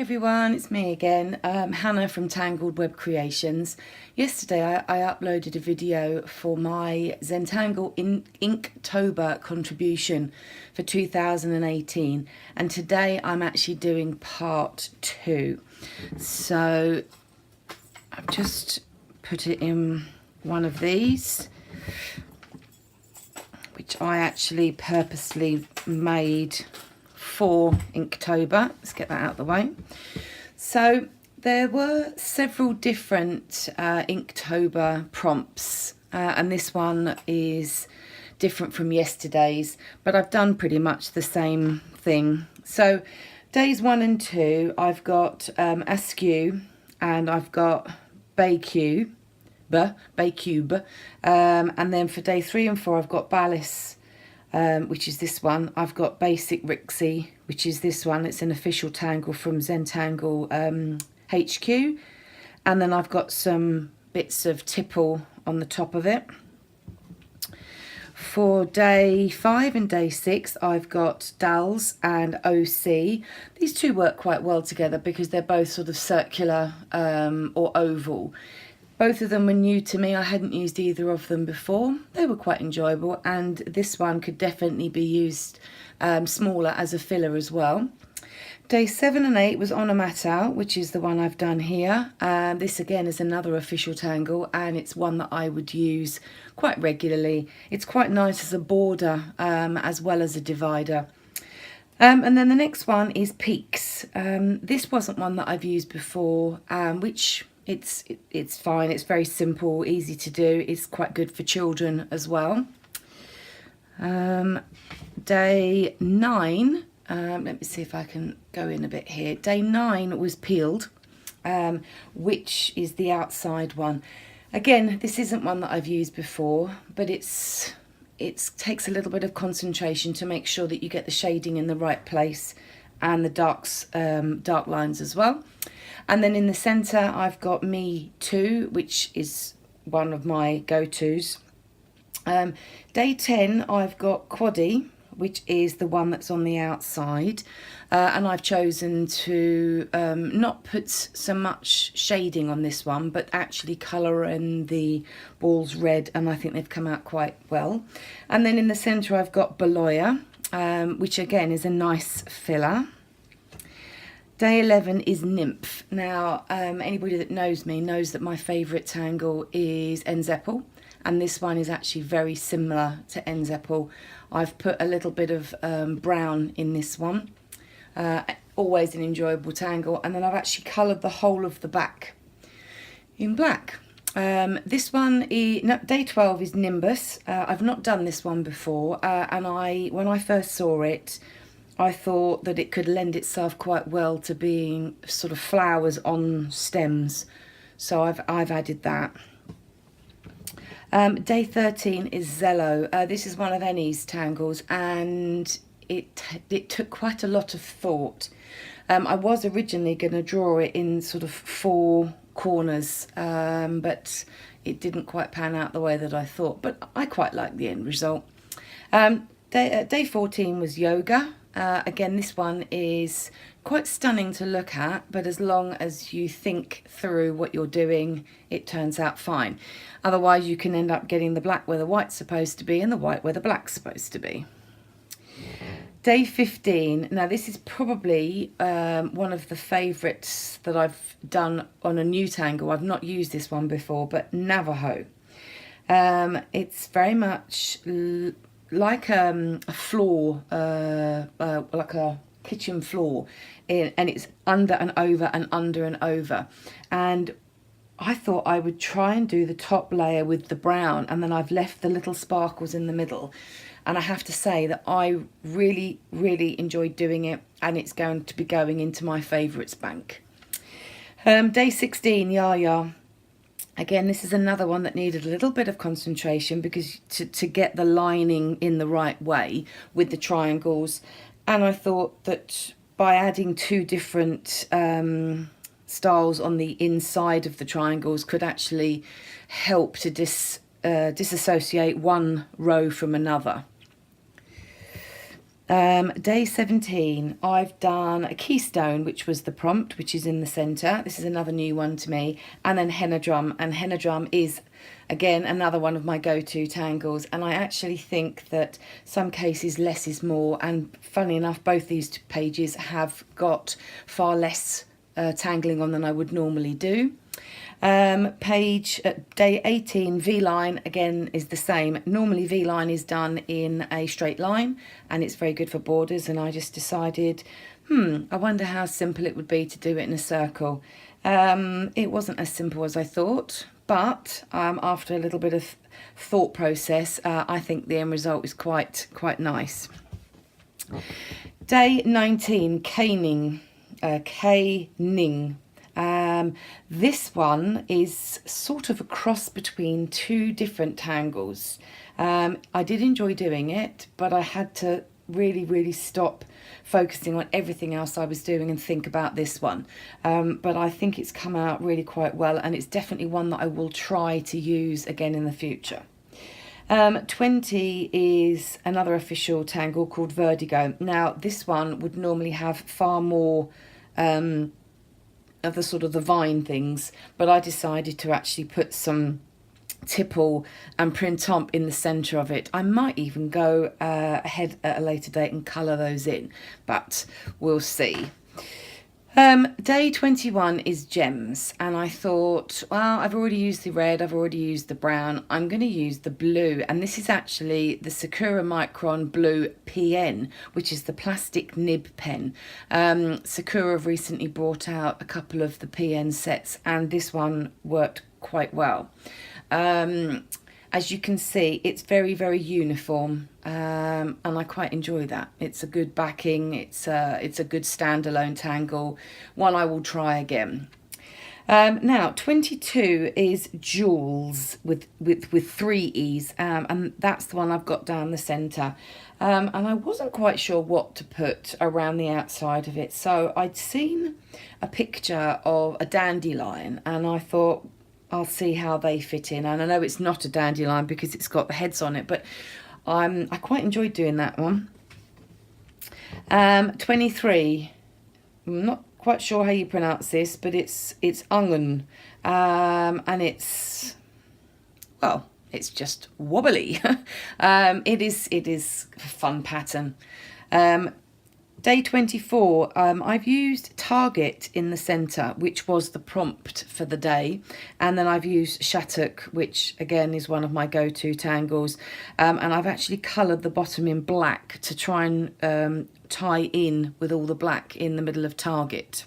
everyone, it's me again, Hannah from Tangled Web Creations. Yesterday I uploaded a video for my Zentangle Inktober contribution for 2018, and today I'm actually doing part 2. So I've just put it in one of these, which I actually purposely made for Inktober. Let's get that out of the way. So there were several different Inktober prompts, and this one is different from yesterday's, but I've done pretty much the same thing. So days 1 and 2 I've got askew and I've got Baycube, and then for day 3 and 4 I've got Ballis, which is this one. I've got Basic Rixie, which is this one. It's an official tangle from Zentangle HQ. And then I've got some bits of tipple on the top of it. For day 5 and day 6, I've got Dals and OC. These two work quite well together because they're both sort of circular or oval. Both of them were new to me. I hadn't used either of them before. They were quite enjoyable, and this one could definitely be used smaller as a filler as well. Day 7 and 8 was Onomata, which is the one I've done here. This again is another official tangle, and it's one that I would use quite regularly. It's quite nice as a border as well as a divider. And then the next one is Peaks. This wasn't one that I've used before, which it's fine. It's very simple, easy to do. It's quite good for children as well. Day 9, let me see if I can go in a bit here. Day 9 was Peeled, which is the outside one. Again, this isn't one that I've used before, but it takes a little bit of concentration to make sure that you get the shading in the right place and the dark lines as well. And then in the centre I've got Me Too, which is one of my go-tos. Day 10 I've got Quaddy, which is the one that's on the outside, and I've chosen to not put so much shading on this one, but actually colour in the balls red, and I think they've come out quite well. And then in the centre I've got Beloya, which again is a nice filler. Day 11 is Nymph. Now, anybody that knows me knows that my favourite tangle is Enzeppel, and this one is actually very similar to Enzeppel. I've put a little bit of brown in this one. Always an enjoyable tangle. And then I've actually coloured the whole of the back in black. This one is, no, day 12 is Nimbus. I've not done this one before, and when I first saw it, I thought that it could lend itself quite well to being sort of flowers on stems, so I've added that. Day 13 is Zello. This is one of Annie's tangles, and it took quite a lot of thought. I was originally going to draw it in sort of 4 corners, but it didn't quite pan out the way that I thought, but I quite like the end result. Day 14 was Yoga. Again, this one is quite stunning to look at, but as long as you think through what you're doing, it turns out fine. Otherwise, you can end up getting the black where the white's supposed to be and the white where the black's supposed to be. Day 15. Now, this is probably one of the favourites that I've done on a new tangle. I've not used this one before, but Navajo. It's very much like a floor, like a kitchen floor, and it's under and over and under and over. And I thought I would try and do the top layer with the brown, and then I've left the little sparkles in the middle. And I have to say that I really, really enjoyed doing it, and it's going to be going into my favourites bank. Day 16, Yaya. Again, this is another one that needed a little bit of concentration because to get the lining in the right way with the triangles. And I thought that by adding 2 different styles on the inside of the triangles could actually help to disassociate one row from another. Day 17, I've done a keystone, which was the prompt, which is in the centre. This is another new one to me. And then henna drum. And henna drum is, again, another one of my go-to tangles. And I actually think that some cases less is more. And funny enough, both these pages have got far less tangling on than I would normally do. Day 18, V-line again is the same. Normally V-line is done in a straight line and it's very good for borders, and I just decided, I wonder how simple it would be to do it in a circle. It wasn't as simple as I thought, but after a little bit of thought process, I think the end result is quite nice. Day 19, caning. This one is sort of a cross between two different tangles. I did enjoy doing it, but I had to really stop focusing on everything else I was doing and think about this one. But I think it's come out really quite well, and it's definitely one that I will try to use again in the future. 20 is another official tangle called Vertigo. Now, this one would normally have far more of the sort of the vine things, but I decided to actually put some tipple and printemps in the centre of it. I might even go ahead at a later date and colour those in, but we'll see. Day 21 is gems, and I thought, well, I've already used the red, I've already used the brown, I'm going to use the blue, and this is actually the Sakura Micron Blue PN, which is the plastic nib pen. Sakura have recently brought out a couple of the PN sets, and this one worked quite well. As you can see, it's very uniform, and I quite enjoy that. It's a good backing, it's a good standalone tangle, one I will try again. Now 22 is Jewels with 3 E's, and that's the one I've got down the centre. And I wasn't quite sure what to put around the outside of it, so I'd seen a picture of a dandelion and I thought, I'll see how they fit in. And I know it's not a dandelion because it's got the heads on it, but I quite enjoyed doing that one. 23, I'm not quite sure how you pronounce this, but it's ungen, and it's, well, it's just wobbly. It is a fun pattern. Day 24, I've used Target in the centre, which was the prompt for the day. And then I've used Shattuck, which again is one of my go-to tangles. And I've actually coloured the bottom in black to try and tie in with all the black in the middle of Target.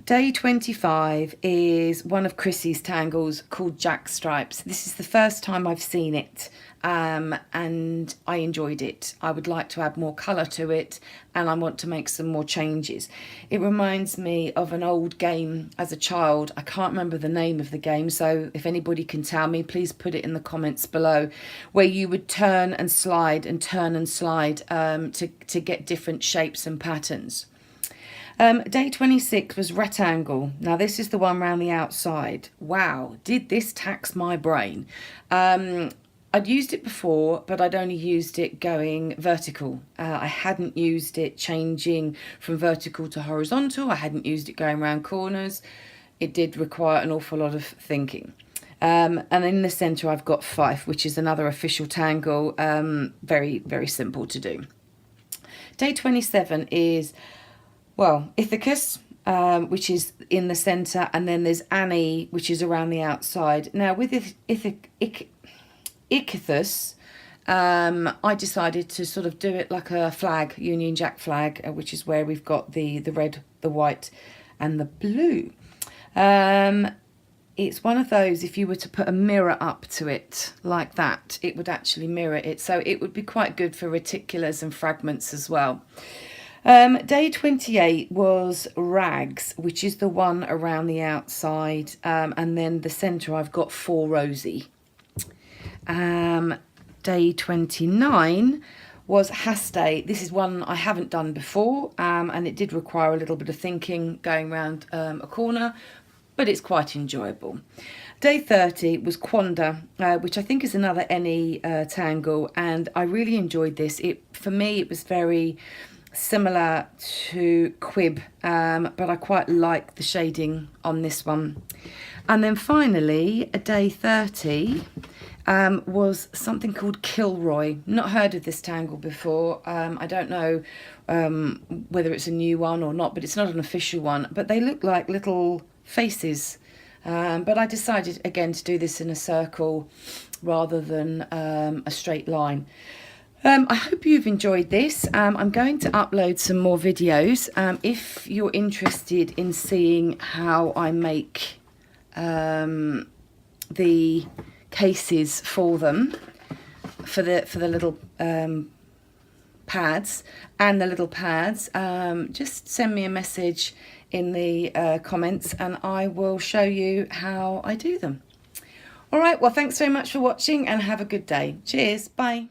Day 25 is one of Chrissy's tangles called Jack Stripes. This is the first time I've seen it, and I enjoyed it. I would like to add more colour to it, and I want to make some more changes. It reminds me of an old game as a child. I can't remember the name of the game, so if anybody can tell me, please put it in the comments below, where you would turn and slide to get different shapes and patterns. Day 26 was rectangle. Now this is the one around the outside. Wow, did this tax my brain. I'd used it before, but I'd only used it going vertical. I hadn't used it changing from vertical to horizontal. I hadn't used it going around corners. It did require an awful lot of thinking. And in the centre I've got Fife, which is another official tangle. Very simple to do. Day 27 is, well, Ithacus, which is in the centre, and then there's Annie, which is around the outside. Now with Ichthus, I decided to sort of do it like a flag, Union Jack flag, which is where we've got the red, the white and the blue. It's one of those, if you were to put a mirror up to it like that, it would actually mirror it. So it would be quite good for reticulars and fragments as well. Day 28 was Rags, which is the one around the outside, and then the centre I've got 4 Rosy. Day 29 was Haste. This is one I haven't done before, and it did require a little bit of thinking going around a corner, but it's quite enjoyable. Day 30 was Quanda, which I think is another any tangle, and I really enjoyed this. For me, it was very similar to Quib, but I quite like the shading on this one. And then finally, a day 30 was something called Kilroy. Not heard of this tangle before. I don't know whether it's a new one or not, but it's not an official one. But they look like little faces. But I decided again to do this in a circle rather than a straight line. I hope you've enjoyed this. I'm going to upload some more videos. If you're interested in seeing how I make the cases for them, for the little pads and the little pads, just send me a message in the comments and I will show you how I do them. All right, well, thanks very much for watching and have a good day. Cheers, bye.